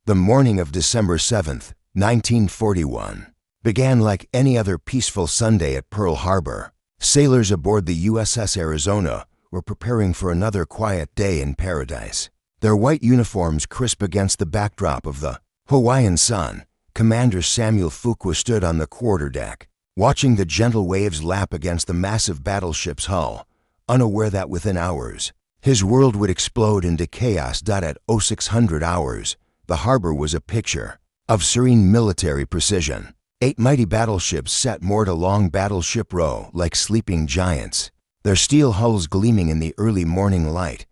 The morning of December 7th, 1941, began like any other peaceful Sunday at Pearl Harbor. Sailors aboard the USS Arizona were preparing for another quiet day in paradise. Their white uniforms crisp against the backdrop of the Hawaiian sun, Commander Samuel Fuqua stood on the quarterdeck, watching the gentle waves lap against the massive battleship's hull, unaware that within hours, his world would explode into chaos. At 0600 hours, the harbor was a picture of serene military precision. 8 mighty battleships sat moored along Battleship Row like sleeping giants, their steel hulls gleaming in the early morning light.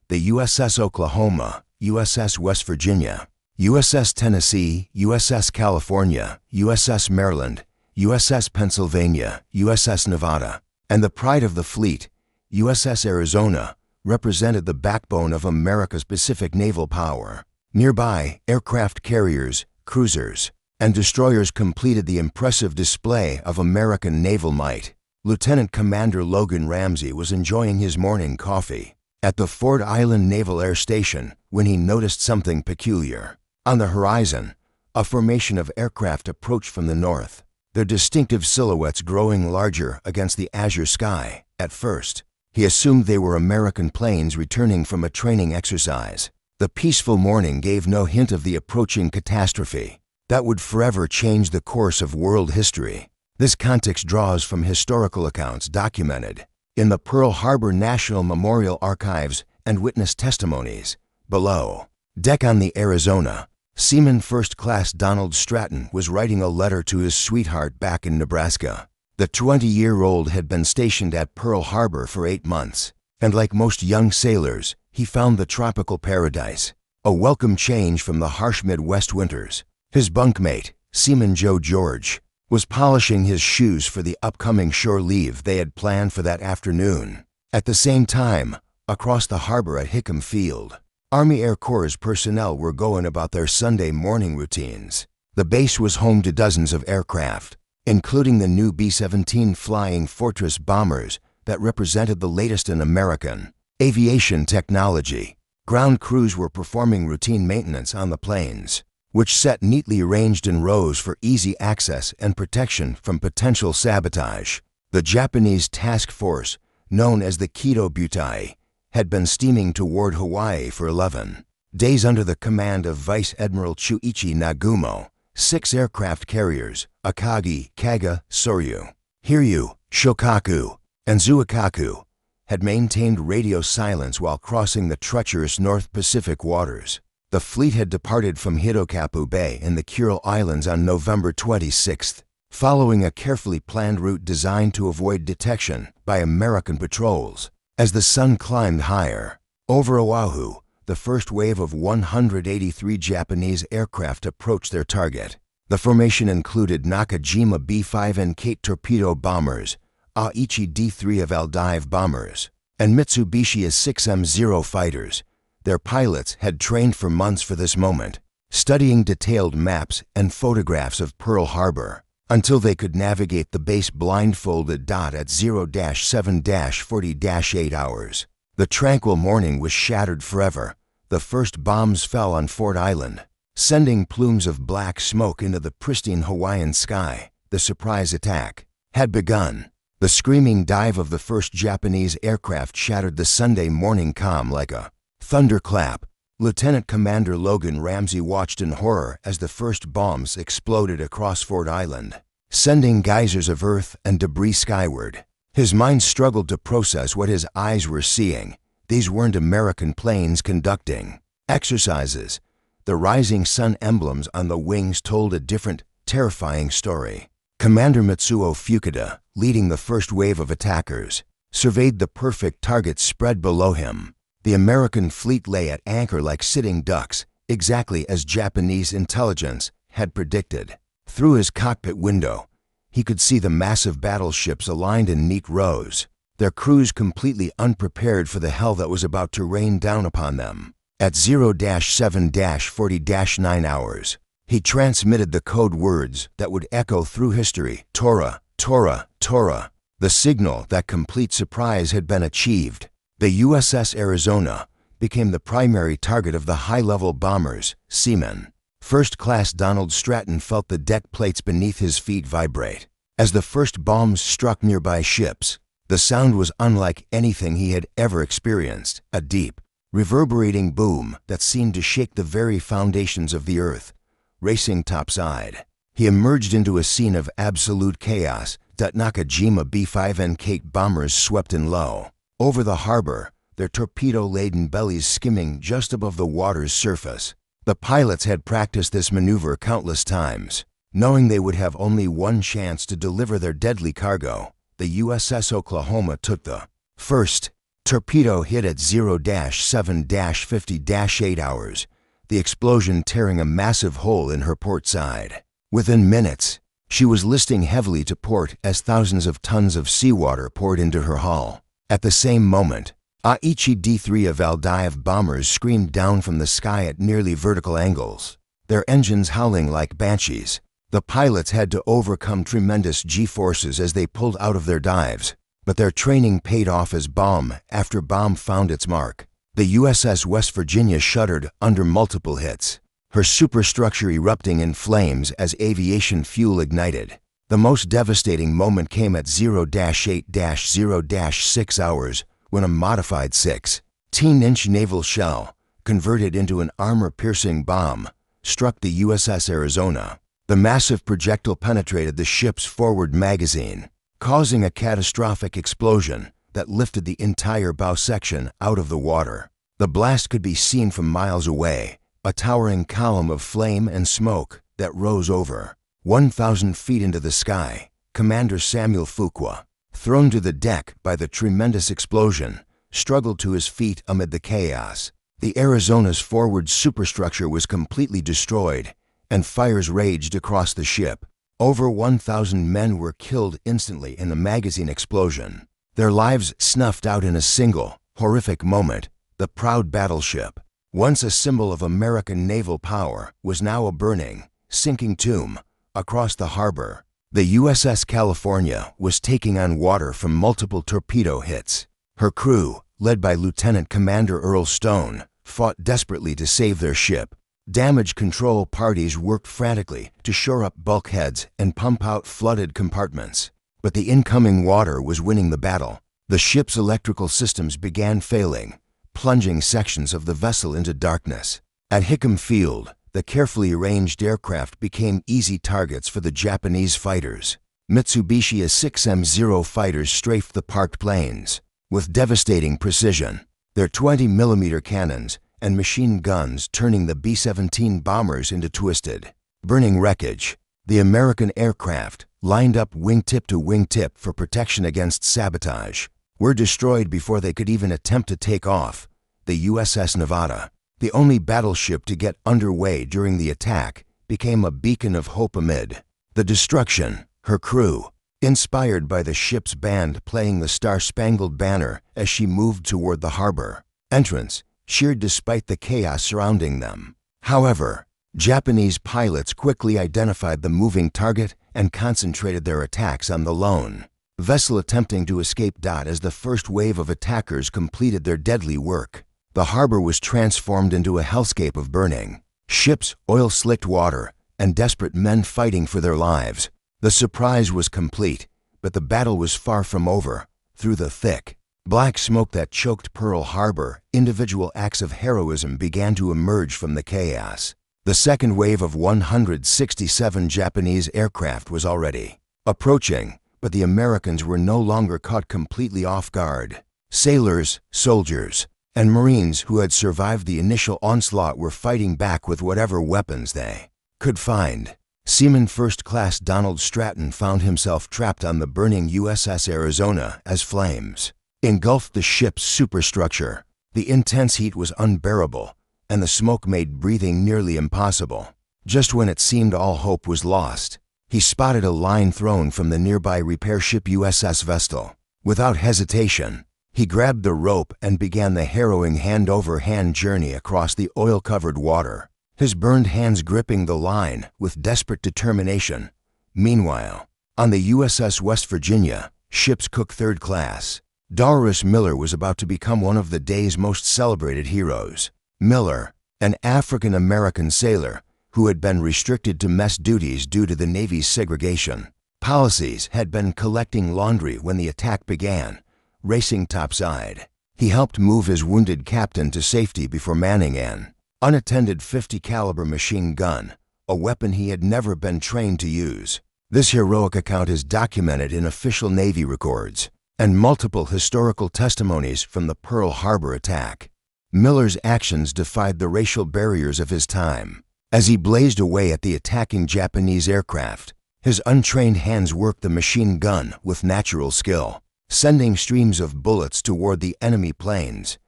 The USS Oklahoma, USS West Virginia, USS Tennessee, USS California, USS Maryland, USS Pennsylvania, USS Nevada, and the pride of the fleet, USS Arizona, represented the backbone of America's Pacific naval power. Nearby, aircraft carriers, cruisers, and destroyers completed the impressive display of American naval might. Lieutenant Commander Logan Ramsey was enjoying his morning coffee at the Ford Island Naval Air Station when he noticed something peculiar. On the horizon, a formation of aircraft approached from the north, their distinctive silhouettes growing larger against the azure sky. At first, he assumed they were American planes returning from a training exercise. The peaceful morning gave no hint of the approaching catastrophe that would forever change the course of world history. This context draws from historical accounts documented in the Pearl Harbor National Memorial Archives and witness testimonies. Below deck on the Arizona, Seaman First Class Donald Stratton was writing a letter to his sweetheart back in Nebraska. The 20-year-old had been stationed at Pearl Harbor for 8 months, and like most young sailors, he found the tropical paradise a welcome change from the harsh Midwest winters. His bunkmate, Seaman Joe George, was polishing his shoes for the upcoming shore leave they had planned for that afternoon. At the same time, across the harbor at Hickam Field, Army Air Corps personnel were going about their Sunday morning routines. The base was home to dozens of aircraft, including the new B-17 Flying Fortress bombers that represented the latest in American aviation technology. Ground crews were performing routine maintenance on the planes, which sat neatly arranged in rows for easy access and protection from potential sabotage. The Japanese task force, known as the Kido Butai, had been steaming toward Hawaii for 11 days under the command of Vice Admiral Chuichi Nagumo. 6 aircraft carriers, Akagi, Kaga, Soryu, Hiryu, Shokaku, and Zuikaku, had maintained radio silence while crossing the treacherous North Pacific waters. The fleet had departed from Hidokapu Bay in the Kuril Islands on November 26th, following a carefully planned route designed to avoid detection by American patrols. As the sun climbed higher, over Oahu, the first wave of 183 Japanese aircraft approached their target. The formation included Nakajima B-5 and Kate torpedo bombers, Aichi D-3 of Aldive bombers, and Mitsubishi A-6M0 fighters. Their pilots had trained for months for this moment, studying detailed maps and photographs of Pearl Harbor, until they could navigate the base blindfolded. At 0-7-40-8 hours, the tranquil morning was shattered forever. The first bombs fell on Ford Island, sending plumes of black smoke into the pristine Hawaiian sky. The surprise attack had begun. The screaming dive of the first Japanese aircraft shattered the Sunday morning calm like a thunderclap. Lieutenant Commander Logan Ramsey watched in horror as the first bombs exploded across Ford Island, sending geysers of earth and debris skyward. His mind struggled to process what his eyes were seeing. These weren't American planes conducting exercises. The rising sun emblems on the wings told a different, terrifying story. Commander Mitsuo Fukuda, leading the first wave of attackers, surveyed the perfect targets spread below him. The American fleet lay at anchor like sitting ducks, exactly as Japanese intelligence had predicted. Through his cockpit window, he could see the massive battleships aligned in neat rows, their crews completely unprepared for the hell that was about to rain down upon them. At 0-7-40-9 hours, he transmitted the code words that would echo through history: Tora, Tora, Tora. The signal that complete surprise had been achieved. The USS Arizona became the primary target of the high-level bombers, seamen, First Class Donald Stratton felt the deck plates beneath his feet vibrate. As the first bombs struck nearby ships, the sound was unlike anything he had ever experienced, a deep, reverberating boom that seemed to shake the very foundations of the earth. Racing topside, he emerged into a scene of absolute chaos. Nakajima B-5 Kate bombers swept in low over the harbor, their torpedo-laden bellies skimming just above the water's surface. The pilots had practiced this maneuver countless times, knowing they would have only one chance to deliver their deadly cargo. The USS Oklahoma took the first torpedo hit at 0-7-50-8 hours, the explosion tearing a massive hole in her port side. Within minutes, she was listing heavily to port as thousands of tons of seawater poured into her hull. At the same moment, Aichi D-3 of Valdiv bombers screamed down from the sky at nearly vertical angles, their engines howling like banshees. The pilots had to overcome tremendous G-forces as they pulled out of their dives, but their training paid off as bomb after bomb found its mark. The USS West Virginia shuddered under multiple hits, her superstructure erupting in flames as aviation fuel ignited. The most devastating moment came at 0-8-0-6 hours, when a modified 16-inch naval shell, converted into an armor-piercing bomb, struck the USS Arizona. The massive projectile penetrated the ship's forward magazine, causing a catastrophic explosion that lifted the entire bow section out of the water. The blast could be seen from miles away, a towering column of flame and smoke that rose over 1,000 feet into the sky. Commander Samuel Fuqua, thrown to the deck by the tremendous explosion, struggled to his feet amid the chaos. The Arizona's forward superstructure was completely destroyed, and fires raged across the ship. Over 1,000 men were killed instantly in the magazine explosion, their lives snuffed out in a single, horrific moment. The proud battleship, once a symbol of American naval power, was now a burning, sinking tomb across the harbor. The USS California was taking on water from multiple torpedo hits. Her crew, led by Lieutenant Commander Earl Stone, fought desperately to save their ship. Damage control parties worked frantically to shore up bulkheads and pump out flooded compartments. But the incoming water was winning the battle. The ship's electrical systems began failing, plunging sections of the vessel into darkness. At Hickam Field, the carefully arranged aircraft became easy targets for the Japanese fighters. Mitsubishi A-6M0 fighters strafed the parked planes with devastating precision, their 20mm cannons and machine guns turning the B-17 bombers into twisted, burning wreckage. The American aircraft, lined up wingtip to wingtip for protection against sabotage, were destroyed before they could even attempt to take off. The USS Nevada, the only battleship to get underway during the attack, became a beacon of hope amid the destruction. Her crew, inspired by the ship's band playing the Star-Spangled Banner as she moved toward the harbor entrance, cheered despite the chaos surrounding them. However, Japanese pilots quickly identified the moving target and concentrated their attacks on the lone vessel attempting to escape. As the first wave of attackers completed their deadly work, the harbor was transformed into a hellscape of burning ships, oil-slicked water, and desperate men fighting for their lives. The surprise was complete, but the battle was far from over. Through the thick, black smoke that choked Pearl Harbor, individual acts of heroism began to emerge from the chaos. The second wave of 167 Japanese aircraft was already approaching, but the Americans were no longer caught completely off guard. Sailors, soldiers, and Marines who had survived the initial onslaught were fighting back with whatever weapons they could find. Seaman First Class Donald Stratton found himself trapped on the burning USS Arizona as flames engulfed the ship's superstructure. The intense heat was unbearable, and the smoke made breathing nearly impossible. Just when it seemed all hope was lost, he spotted a line thrown from the nearby repair ship USS Vestal. Without hesitation, he grabbed the rope and began the harrowing hand-over-hand journey across the oil-covered water, his burned hands gripping the line with desperate determination. Meanwhile, on the USS West Virginia, ship's cook third class, Dolores Miller was about to become one of the day's most celebrated heroes. Miller, an African-American sailor who had been restricted to mess duties due to the Navy's segregation policies, had been collecting laundry when the attack began, racing topside. He helped move his wounded captain to safety before manning an unattended .50 caliber machine gun, a weapon he had never been trained to use. This heroic account is documented in official Navy records and multiple historical testimonies from the Pearl Harbor attack. Miller's actions defied the racial barriers of his time. As he blazed away at the attacking Japanese aircraft, his untrained hands worked the machine gun with natural skill, sending streams of bullets toward the enemy planes.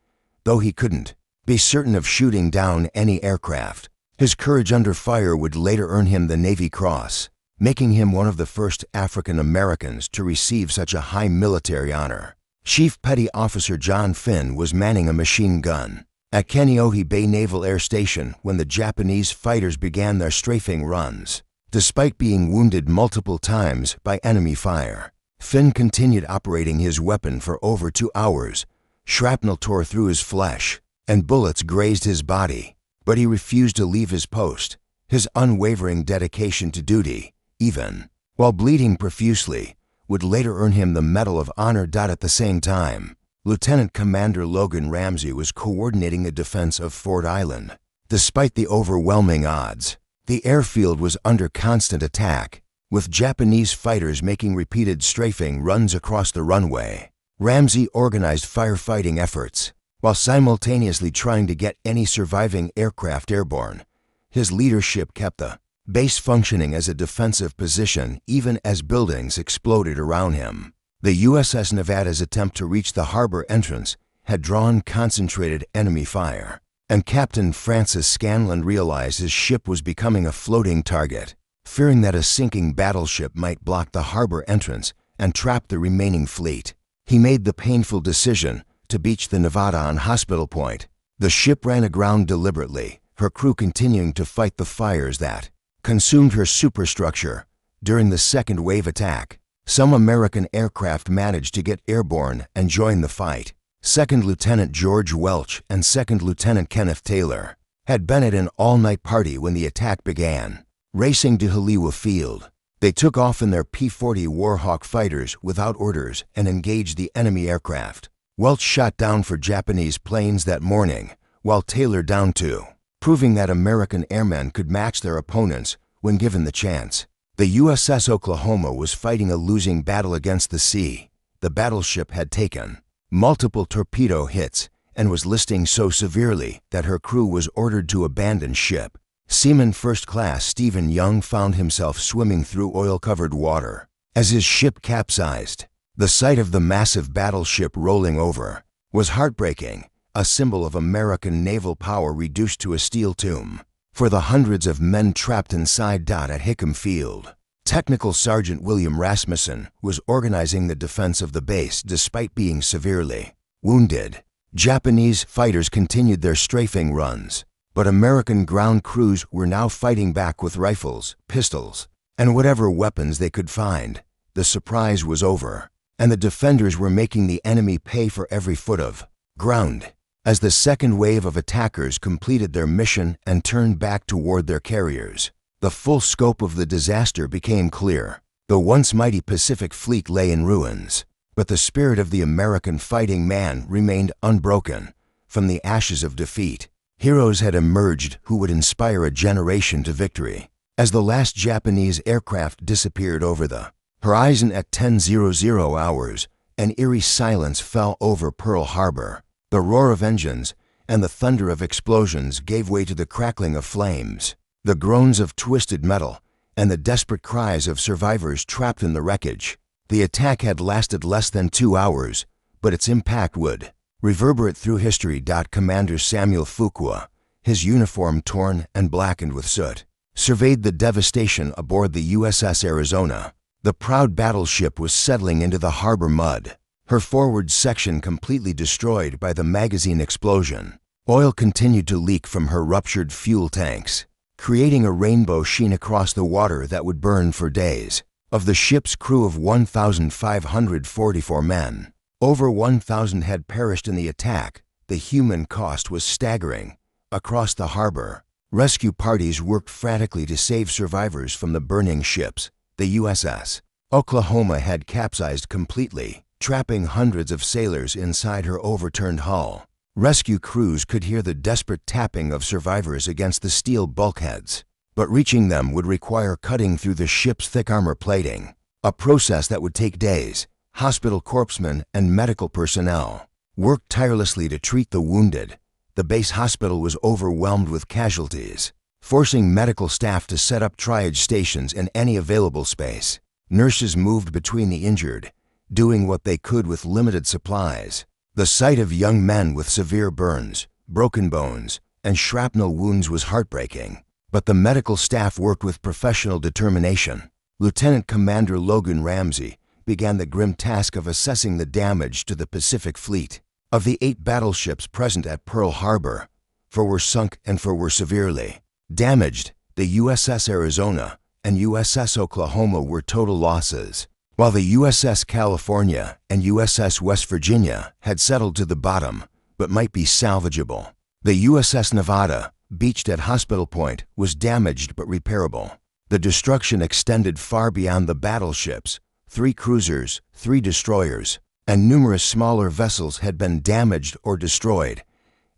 Though he couldn't be certain of shooting down any aircraft, his courage under fire would later earn him the Navy Cross, making him one of the first African Americans to receive such a high military honor. Chief Petty Officer John Finn was manning a machine gun at Kaneohe Bay Naval Air Station when the Japanese fighters began their strafing runs. Despite being wounded multiple times by enemy fire, Finn continued operating his weapon for over 2 hours. Shrapnel tore through his flesh, and bullets grazed his body, but he refused to leave his post. His unwavering dedication to duty, even while bleeding profusely, would later earn him the Medal of Honor. At the same time, Lieutenant Commander Logan Ramsey was coordinating the defense of Ford Island. Despite the overwhelming odds, the airfield was under constant attack, with Japanese fighters making repeated strafing runs across the runway. Ramsey organized firefighting efforts, while simultaneously trying to get any surviving aircraft airborne. His leadership kept the base functioning as a defensive position even as buildings exploded around him. The USS Nevada's attempt to reach the harbor entrance had drawn concentrated enemy fire, and Captain Francis Scanlon realized his ship was becoming a floating target. Fearing that a sinking battleship might block the harbor entrance and trap the remaining fleet, he made the painful decision to beach the Nevada on Hospital Point. The ship ran aground deliberately, her crew continuing to fight the fires that consumed her superstructure. During the second wave attack, some American aircraft managed to get airborne and join the fight. Second Lieutenant George Welch and Second Lieutenant Kenneth Taylor had been at an all-night party when the attack began. Racing to Haliwa Field, they took off in their P-40 Warhawk fighters without orders and engaged the enemy aircraft. Welch shot down 4 Japanese planes that morning, while Taylor downed 2, proving that American airmen could match their opponents when given the chance. The USS Oklahoma was fighting a losing battle against the sea. The battleship had taken multiple torpedo hits and was listing so severely that her crew was ordered to abandon ship. Seaman First Class Stephen Young found himself swimming through oil-covered water as his ship capsized. The sight of the massive battleship rolling over was heartbreaking, a symbol of American naval power reduced to a steel tomb. For the hundreds of men trapped inside. At Hickam Field, Technical Sergeant William Rasmussen was organizing the defense of the base despite being severely wounded. Japanese fighters continued their strafing runs, but American ground crews were now fighting back with rifles, pistols, and whatever weapons they could find. The surprise was over, and the defenders were making the enemy pay for every foot of ground. As the second wave of attackers completed their mission and turned back toward their carriers, the full scope of the disaster became clear. The once mighty Pacific Fleet lay in ruins, but the spirit of the American fighting man remained unbroken. From the ashes of defeat, heroes had emerged who would inspire a generation to victory. As the last Japanese aircraft disappeared over the horizon at 10:00 hours, an eerie silence fell over Pearl Harbor. The roar of engines and the thunder of explosions gave way to the crackling of flames, the groans of twisted metal, and the desperate cries of survivors trapped in the wreckage. The attack had lasted less than 2 hours, but its impact would reverberate through history. Commander Samuel Fuqua, his uniform torn and blackened with soot, surveyed the devastation aboard the USS Arizona. The proud battleship was settling into the harbor mud, her forward section completely destroyed by the magazine explosion. Oil continued to leak from her ruptured fuel tanks, creating a rainbow sheen across the water that would burn for days. Of the ship's crew of 1,544 men, over 1,000 had perished in the attack. The human cost was staggering. Across the harbor, Rescue parties worked frantically to save survivors from the burning ships. The USS Oklahoma had capsized completely, trapping hundreds of sailors inside her overturned hull. Rescue crews could hear the desperate tapping of survivors against the steel bulkheads, but reaching them would require cutting through the ship's thick armor plating, a process that would take days. Hospital corpsmen and medical personnel worked tirelessly to treat the wounded. The base hospital was overwhelmed with casualties, forcing medical staff to set up triage stations in any available space. Nurses moved between the injured, doing what they could with limited supplies. The sight of young men with severe burns, broken bones, and shrapnel wounds was heartbreaking, but the medical staff worked with professional determination. Lieutenant Commander Logan Ramsey began the grim task of assessing the damage to the Pacific Fleet. Of the 8 battleships present at Pearl Harbor, 4 were sunk and 4 were severely damaged. The USS Arizona and USS Oklahoma were total losses, while the USS California and USS West Virginia had settled to the bottom but might be salvageable. The USS Nevada, beached at Hospital Point, was damaged but repairable. The destruction extended far beyond the battleships. 3 cruisers, 3 destroyers, and numerous smaller vessels had been damaged or destroyed.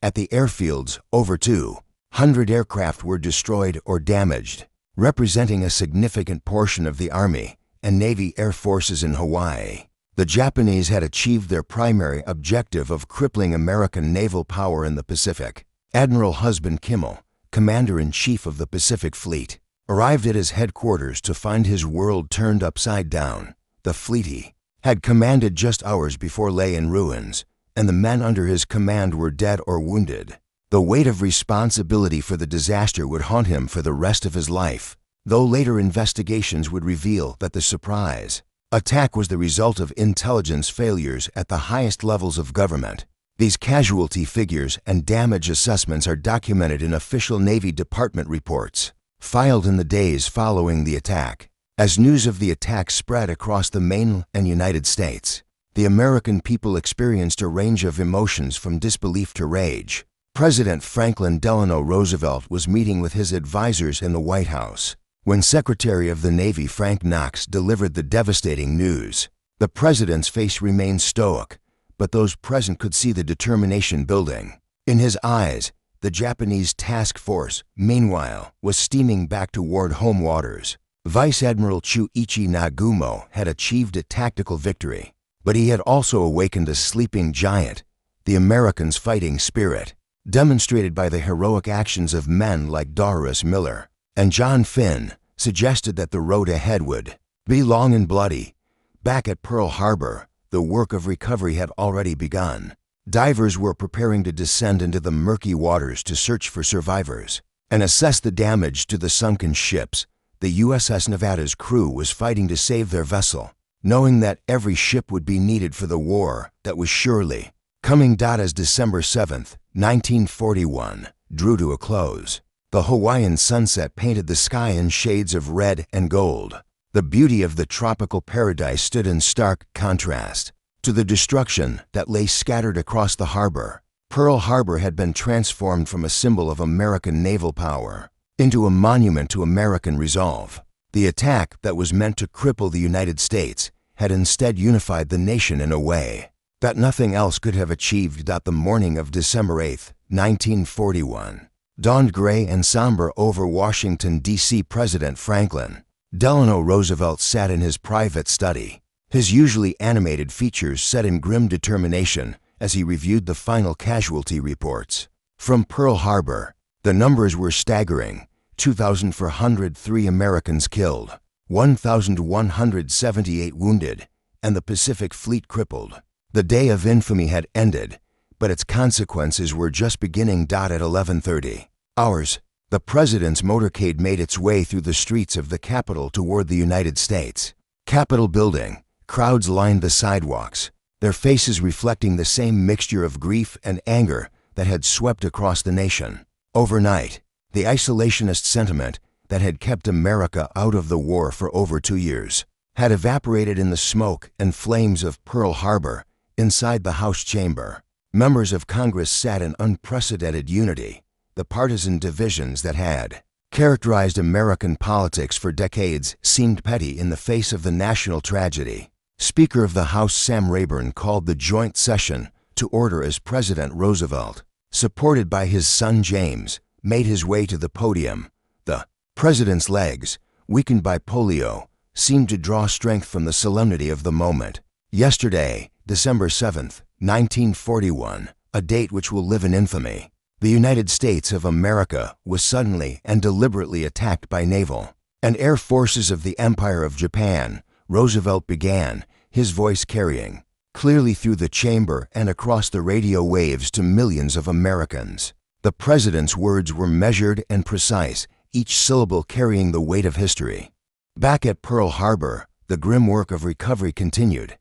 At the airfields, over 200 aircraft were destroyed or damaged, representing a significant portion of the Army and Navy Air Forces in Hawaii. The Japanese had achieved their primary objective of crippling American naval power in the Pacific. Admiral Husband Kimmel, Commander-in-Chief of the Pacific Fleet, arrived at his headquarters to find his world turned upside down. The fleet he had commanded just hours before lay in ruins, and the men under his command were dead or wounded. The weight of responsibility for the disaster would haunt him for the rest of his life, though later investigations would reveal that the surprise attack was the result of intelligence failures at the highest levels of government. These casualty figures and damage assessments are documented in official Navy Department reports, filed in the days following the attack. As news of the attack spread across the mainland and United States, the American people experienced a range of emotions from disbelief to rage. President Franklin Delano Roosevelt was meeting with his advisors in the White House when Secretary of the Navy Frank Knox delivered the devastating news. The president's face remained stoic, but those present could see the determination building. In his eyes, the Japanese task force, meanwhile, was steaming back toward home waters. Vice Admiral Chuichi Nagumo had achieved a tactical victory, but he had also awakened a sleeping giant, the Americans' fighting spirit, demonstrated by the heroic actions of men like Doris Miller and John Finn, suggested that the road ahead would be long and bloody. Back at Pearl Harbor, the work of recovery had already begun. Divers were preparing to descend into the murky waters to search for survivors and assess the damage to the sunken ships. The USS Nevada's crew was fighting to save their vessel, knowing that every ship would be needed for the war that was surely coming. As December 7, 1941, drew to a close, the Hawaiian sunset painted the sky in shades of red and gold. The beauty of the tropical paradise stood in stark contrast to the destruction that lay scattered across the harbor. Pearl Harbor had been transformed from a symbol of American naval power into a monument to American resolve. The attack that was meant to cripple the United States had instead unified the nation in a way that nothing else could have achieved. The morning of December 8, 1941, dawned gray and somber over Washington, D.C. President Franklin Delano Roosevelt sat in his private study, his usually animated features set in grim determination as he reviewed the final casualty reports. From Pearl Harbor, the numbers were staggering: 2,403 Americans killed, 1,178 wounded, and the Pacific Fleet crippled. The day of infamy had ended, but its consequences were just beginning. At 11:30 hours, the president's motorcade made its way through the streets of the Capitol toward the United States Capitol building. Crowds lined the sidewalks, their faces reflecting the same mixture of grief and anger that had swept across the nation. Overnight, the isolationist sentiment that had kept America out of the war for over 2 years had evaporated in the smoke and flames of Pearl Harbor. Inside the House chamber, members of Congress sat in unprecedented unity, the partisan divisions that had characterized American politics for decades seemed petty in the face of the national tragedy. Speaker of the House Sam Rayburn called the joint session to order as President Roosevelt, supported by his son James, made his way to the podium. The president's legs, weakened by polio, seemed to draw strength from the solemnity of the moment. Yesterday, December 7th, 1941, a date which will live in infamy, the United States of America was suddenly and deliberately attacked by naval and air forces of the Empire of Japan. Roosevelt began, his voice carrying clearly through the chamber and across the radio waves to millions of Americans. The president's words were measured and precise, each syllable carrying the weight of history. Back at Pearl Harbor, the grim work of recovery continued.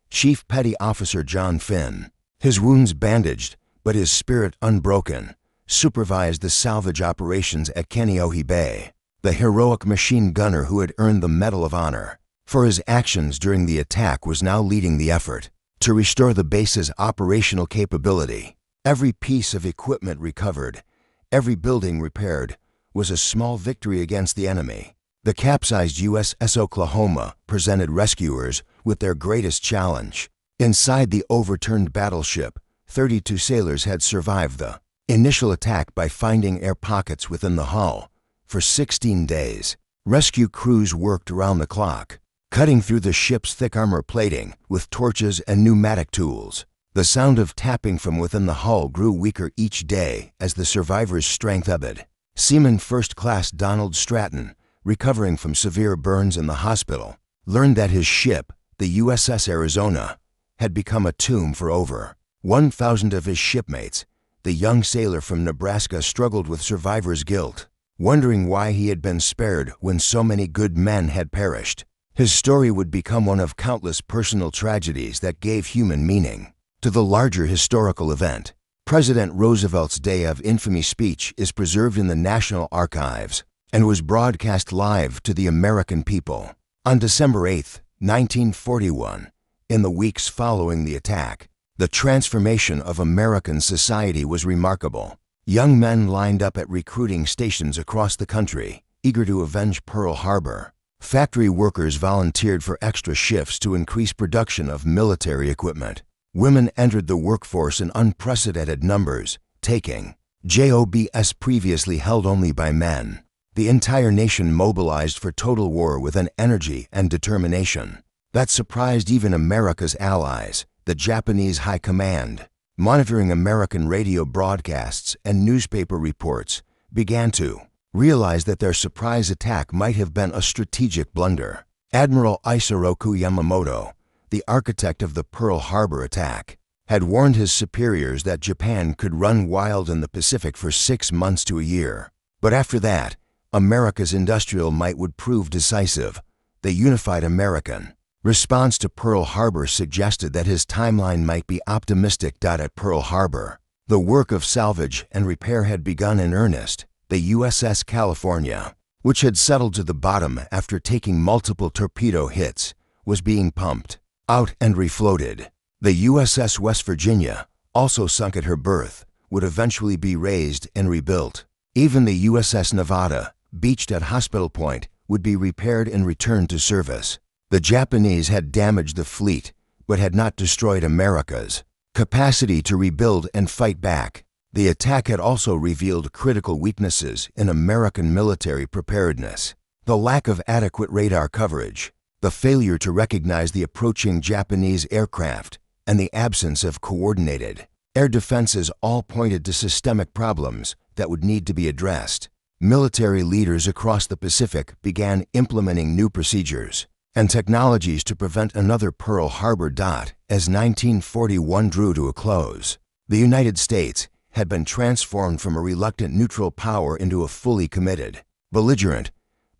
Chief Petty Officer John Finn, his wounds bandaged but his spirit unbroken, supervised the salvage operations at Kaneohe Bay. The heroic machine gunner who had earned the Medal of Honor for his actions during the attack was now leading the effort to restore the base's operational capability. Every piece of equipment recovered, every building repaired, was a small victory against the enemy. The capsized USS Oklahoma presented rescuers with their greatest challenge. Inside the overturned battleship, 32 sailors had survived the initial attack by finding air pockets within the hull. For 16 days, rescue crews worked around the clock, cutting through the ship's thick armor plating with torches and pneumatic tools. The sound of tapping from within the hull grew weaker each day as the survivors' strength ebbed. Seaman First Class Donald Stratton, recovering from severe burns in the hospital, learned that his ship, the USS Arizona, had become a tomb for over 1,000 of his shipmates. The young sailor from Nebraska struggled with survivor's guilt, wondering why he had been spared when so many good men had perished. His story would become one of countless personal tragedies that gave human meaning to the larger historical event. President Roosevelt's Day of Infamy speech is preserved in the National Archives and was broadcast live to the American people. On December 8, 1941, in the weeks following the attack, the transformation of American society was remarkable. Young men lined up at recruiting stations across the country, eager to avenge Pearl Harbor. Factory workers volunteered for extra shifts to increase production of military equipment. Women entered the workforce in unprecedented numbers, taking jobs previously held only by men. The entire nation mobilized for total war with an energy and determination that surprised even America's allies. The Japanese High Command, monitoring American radio broadcasts and newspaper reports, began to realize that their surprise attack might have been a strategic blunder. Admiral Isoroku Yamamoto, the architect of the Pearl Harbor attack, had warned his superiors that Japan could run wild in the Pacific for 6 months to a year. But after that, America's industrial might would prove decisive. The unified American response to Pearl Harbor suggested that his timeline might be optimistic. At Pearl Harbor, the work of salvage and repair had begun in earnest. The USS California, which had settled to the bottom after taking multiple torpedo hits, was being pumped out and refloated. The USS West Virginia, also sunk at her berth, would eventually be raised and rebuilt. Even the USS Nevada, beached at Hospital Point, would be repaired and returned to service. The Japanese had damaged the fleet, but had not destroyed America's capacity to rebuild and fight back. The attack had also revealed critical weaknesses in American military preparedness: the lack of adequate radar coverage, the failure to recognize the approaching Japanese aircraft, and the absence of coordinated air defenses all pointed to systemic problems that would need to be addressed. Military leaders across the Pacific began implementing new procedures and technologies to prevent another Pearl Harbor. As 1941 drew to a close, the United States had been transformed from a reluctant neutral power into a fully committed belligerent.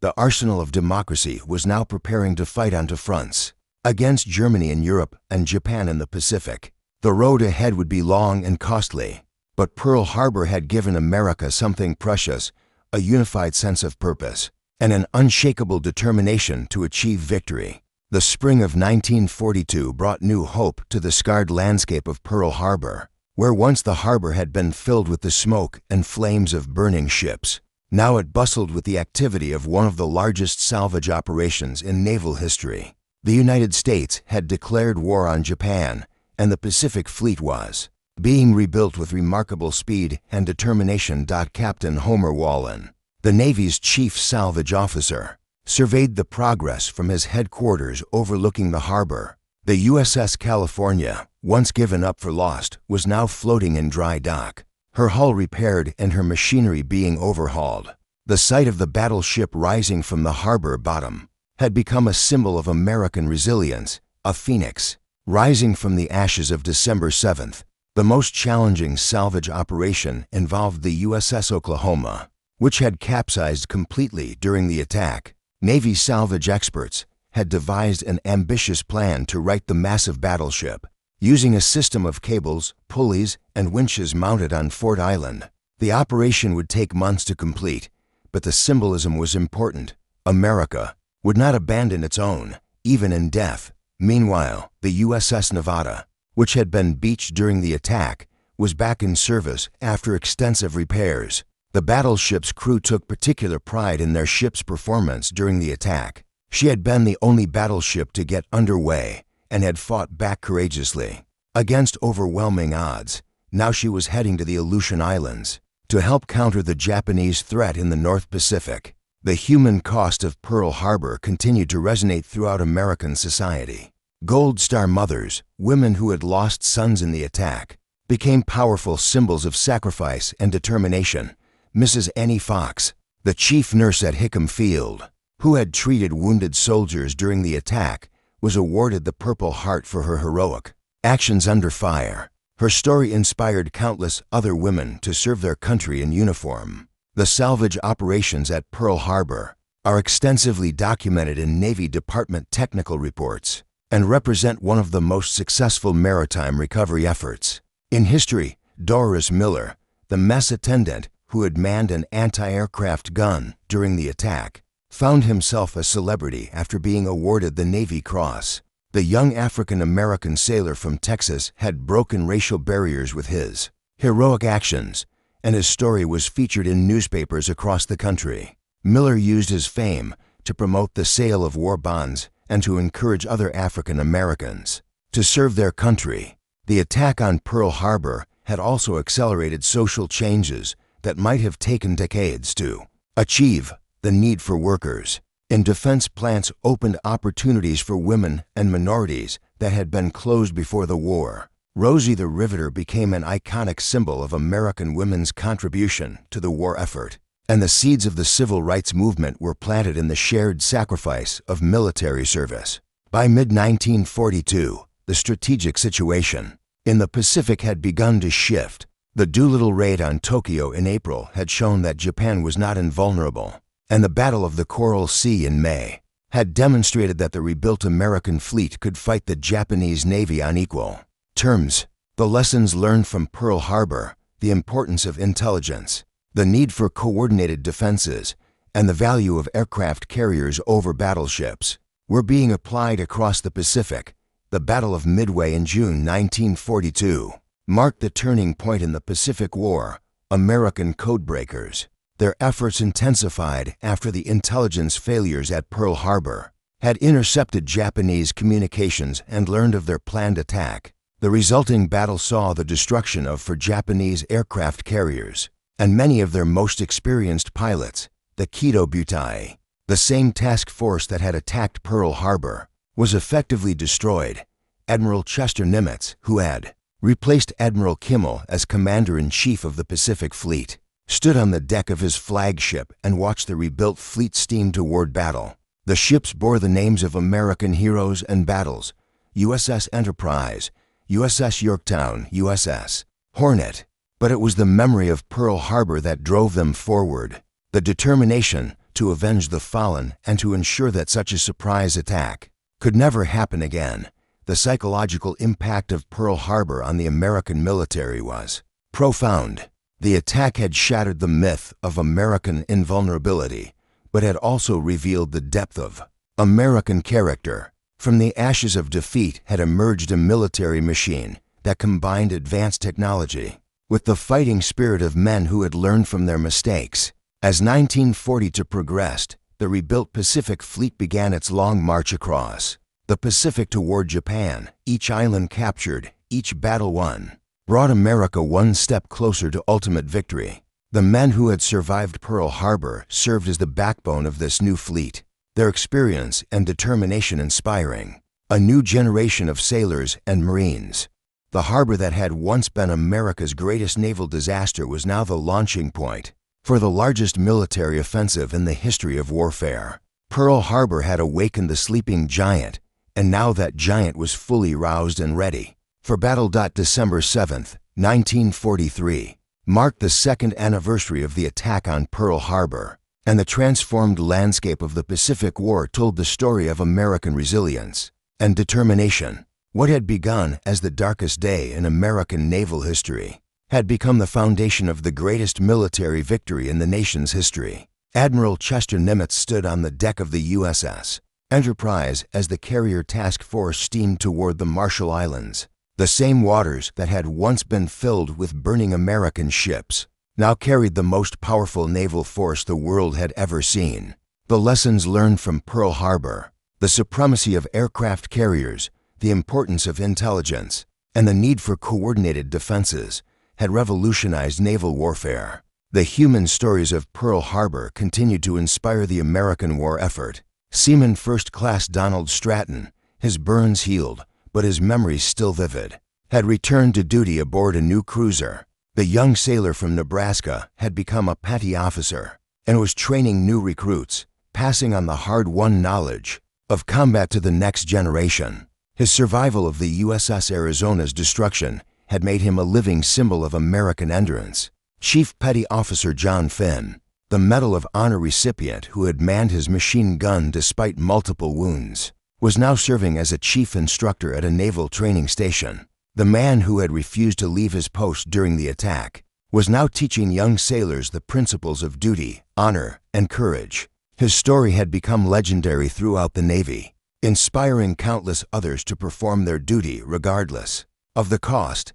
The arsenal of democracy was now preparing to fight on two fronts, against Germany in Europe and Japan in the Pacific. The road ahead would be long and costly, but Pearl Harbor had given America something precious: a unified sense of purpose and an unshakable determination to achieve victory. The spring of 1942 brought new hope to the scarred landscape of Pearl Harbor. Where once the harbor had been filled with the smoke and flames of burning ships, now it bustled with the activity of one of the largest salvage operations in naval history. The United States had declared war on Japan, and the Pacific Fleet was being rebuilt with remarkable speed and determination. Captain Homer Wallen, the Navy's chief salvage officer, surveyed the progress from his headquarters overlooking the harbor. The USS California, once given up for lost, was now floating in dry dock, her hull repaired and her machinery being overhauled. The sight of the battleship rising from the harbor bottom had become a symbol of American resilience, a phoenix rising from the ashes of December 7th. The most challenging salvage operation involved the USS Oklahoma, which had capsized completely during the attack. Navy salvage experts had devised an ambitious plan to right the massive battleship, using a system of cables, pulleys, and winches mounted on Fort Island. The operation would take months to complete, but the symbolism was important. America would not abandon its own, even in death. Meanwhile, the USS Nevada, which had been beached during the attack, was back in service after extensive repairs. The battleship's crew took particular pride in their ship's performance during the attack. She had been the only battleship to get underway and had fought back courageously against overwhelming odds. Now she was heading to the Aleutian Islands to help counter the Japanese threat in the North Pacific. The human cost of Pearl Harbor continued to resonate throughout American society. Gold Star mothers, women who had lost sons in the attack, became powerful symbols of sacrifice and determination. Mrs. Annie Fox, the chief nurse at Hickam Field, who had treated wounded soldiers during the attack, was awarded the Purple Heart for her heroic actions under fire. Her story inspired countless other women to serve their country in uniform. The salvage operations at Pearl Harbor are extensively documented in Navy Department technical reports and represent one of the most successful maritime recovery efforts in history. Doris Miller, the mess attendant who had manned an anti-aircraft gun during the attack, found himself a celebrity after being awarded the Navy Cross. The young African-American sailor from Texas had broken racial barriers with his heroic actions, and his story was featured in newspapers across the country. Miller used his fame to promote the sale of war bonds and to encourage other African Americans to serve their country. The attack on Pearl Harbor had also accelerated social changes that might have taken decades to achieve. The need for workers in defense plants opened opportunities for women and minorities that had been closed before the war. Rosie the Riveter became an iconic symbol of American women's contribution to the war effort, and the seeds of the civil rights movement were planted in the shared sacrifice of military service. By mid-1942, the strategic situation in the Pacific had begun to shift. The Doolittle raid on Tokyo in April had shown that Japan was not invulnerable, and the Battle of the Coral Sea in May had demonstrated that the rebuilt American fleet could fight the Japanese Navy on equal terms. The lessons learned from Pearl Harbor, the importance of intelligence, the need for coordinated defenses, and the value of aircraft carriers over battleships were being applied across the Pacific. The Battle of Midway in June 1942 marked the turning point in the Pacific War. American codebreakers, their efforts intensified after the intelligence failures at Pearl Harbor, had intercepted Japanese communications and learned of their planned attack. The resulting battle saw the destruction of 4 Japanese aircraft carriers and many of their most experienced pilots. The Kido Butai, the same task force that had attacked Pearl Harbor, was effectively destroyed. Admiral Chester Nimitz, who had replaced Admiral Kimmel as Commander-in-Chief of the Pacific Fleet, stood on the deck of his flagship and watched the rebuilt fleet steam toward battle. The ships bore the names of American heroes and battles: USS Enterprise, USS Yorktown, USS Hornet. But it was the memory of Pearl Harbor that drove them forward, the determination to avenge the fallen and to ensure that such a surprise attack could never happen again. The psychological impact of Pearl Harbor on the American military was profound. The attack had shattered the myth of American invulnerability, but had also revealed the depth of American character. From the ashes of defeat had emerged a military machine that combined advanced technology with the fighting spirit of men who had learned from their mistakes. As 1942 progressed, the rebuilt Pacific Fleet began its long march across the Pacific toward Japan. Each island captured, each battle won, brought America one step closer to ultimate victory. The men who had survived Pearl Harbor served as the backbone of this new fleet, their experience and determination inspiring a new generation of sailors and Marines. The harbor that had once been America's greatest naval disaster was now the launching point for the largest military offensive in the history of warfare. Pearl Harbor had awakened the sleeping giant, and now that giant was fully roused and ready for battle. December 7, 1943, marked the second anniversary of the attack on Pearl Harbor, and the transformed landscape of the Pacific War told the story of American resilience and determination. What had begun as the darkest day in American naval history had become the foundation of the greatest military victory in the nation's history. Admiral Chester Nimitz stood on the deck of the USS Enterprise as the carrier task force steamed toward the Marshall Islands. The same waters that had once been filled with burning American ships now carried the most powerful naval force the world had ever seen. The lessons learned from Pearl Harbor, the supremacy of aircraft carriers, the importance of intelligence, and the need for coordinated defenses had revolutionized naval warfare. The human stories of Pearl Harbor continued to inspire the American war effort. Seaman First Class Donald Stratton, his burns healed, but his memories still vivid, had returned to duty aboard a new cruiser. The young sailor from Nebraska had become a petty officer and was training new recruits, passing on the hard-won knowledge of combat to the next generation. His survival of the USS Arizona's destruction had made him a living symbol of American endurance. Chief Petty Officer John Finn, the Medal of Honor recipient who had manned his machine gun despite multiple wounds, was now serving as a chief instructor at a naval training station. The man who had refused to leave his post during the attack was now teaching young sailors the principles of duty, honor, and courage. His story had become legendary throughout the Navy, inspiring countless others to perform their duty regardless of the cost.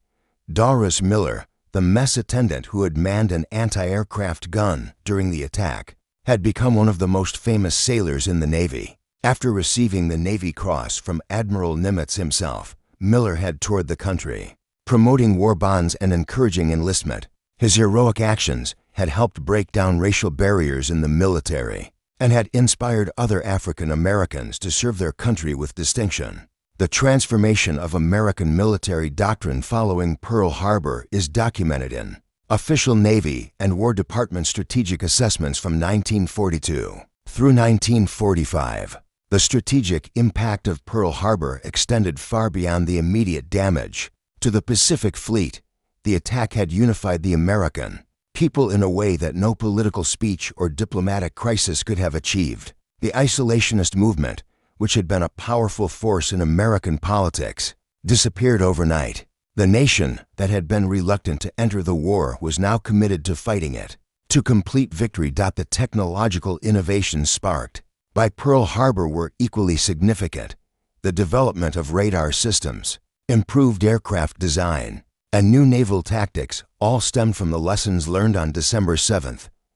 Doris Miller, the mess attendant who had manned an anti-aircraft gun during the attack, had become one of the most famous sailors in the Navy. After receiving the Navy Cross from Admiral Nimitz himself, Miller had toured the country, promoting war bonds and encouraging enlistment. His heroic actions had helped break down racial barriers in the military and had inspired other African Americans to serve their country with distinction. The transformation of American military doctrine following Pearl Harbor is documented in Official Navy and War Department Strategic Assessments from 1942 through 1945. The strategic impact of Pearl Harbor extended far beyond the immediate damage to the Pacific Fleet. The attack had unified the American people in a way that no political speech or diplomatic crisis could have achieved. The isolationist movement, which had been a powerful force in American politics, disappeared overnight. The nation that had been reluctant to enter the war was now committed to fighting it to complete victory. The technological innovations sparked by Pearl Harbor were equally significant. The development of radar systems, improved aircraft design, and new naval tactics all stemmed from the lessons learned on December 7,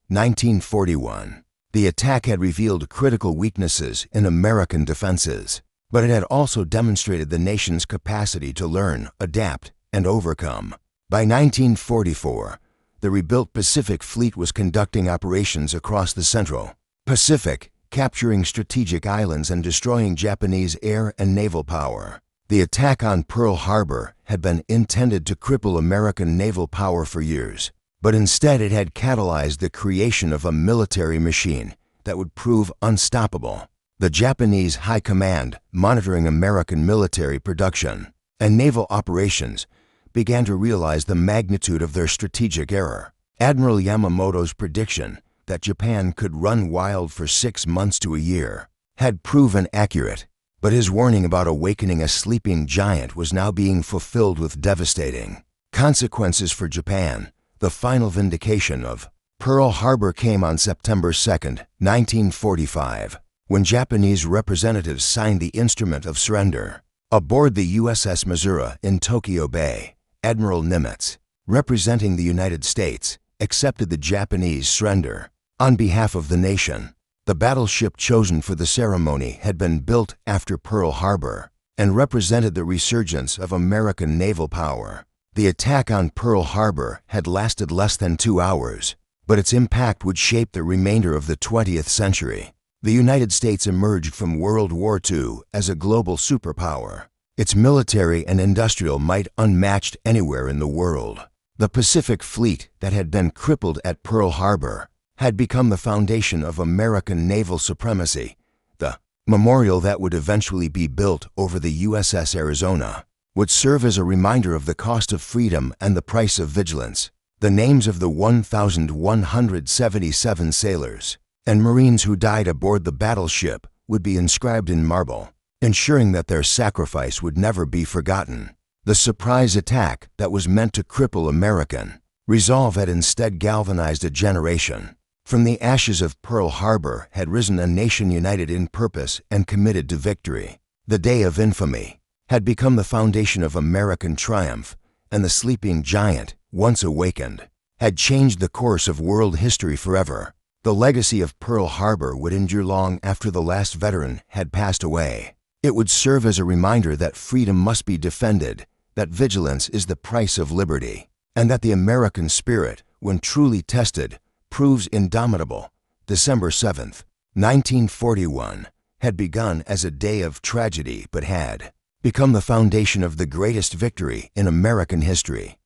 1941. The attack had revealed critical weaknesses in American defenses, but it had also demonstrated the nation's capacity to learn, adapt, and overcome. By 1944, the rebuilt Pacific Fleet was conducting operations across the Central Pacific, capturing strategic islands and destroying Japanese air and naval power. The attack on Pearl Harbor had been intended to cripple American naval power for years, but instead it had catalyzed the creation of a military machine that would prove unstoppable. The Japanese High Command, monitoring American military production and naval operations, began to realize the magnitude of their strategic error. Admiral Yamamoto's prediction that Japan could run wild for 6 months to a year had proven accurate, but his warning about awakening a sleeping giant was now being fulfilled with devastating consequences for Japan. The final vindication of Pearl Harbor came on September 2, 1945, when Japanese representatives signed the Instrument of Surrender aboard the USS Missouri in Tokyo Bay. Admiral Nimitz, representing the United States, accepted the Japanese surrender. On behalf of the nation, the battleship chosen for the ceremony had been built after Pearl Harbor and represented the resurgence of American naval power. The attack on Pearl Harbor had lasted less than 2 hours, but its impact would shape the remainder of the 20th century. The United States emerged from World War II as a global superpower, its military and industrial might unmatched anywhere in the world. The Pacific Fleet that had been crippled at Pearl Harbor had become the foundation of American naval supremacy. The memorial that would eventually be built over the USS Arizona would serve as a reminder of the cost of freedom and the price of vigilance. The names of the 1,177 sailors and Marines who died aboard the battleship would be inscribed in marble, ensuring that their sacrifice would never be forgotten. The surprise attack that was meant to cripple American resolve had instead galvanized a generation. From the ashes of Pearl Harbor had risen a nation united in purpose and committed to victory. The Day of Infamy had become the foundation of American triumph, and the sleeping giant, once awakened, had changed the course of world history forever. The legacy of Pearl Harbor would endure long after the last veteran had passed away. It would serve as a reminder that freedom must be defended, that vigilance is the price of liberty, and that the American spirit, when truly tested, proves indomitable. December 7th, 1941, had begun as a day of tragedy but had become the foundation of the greatest victory in American history.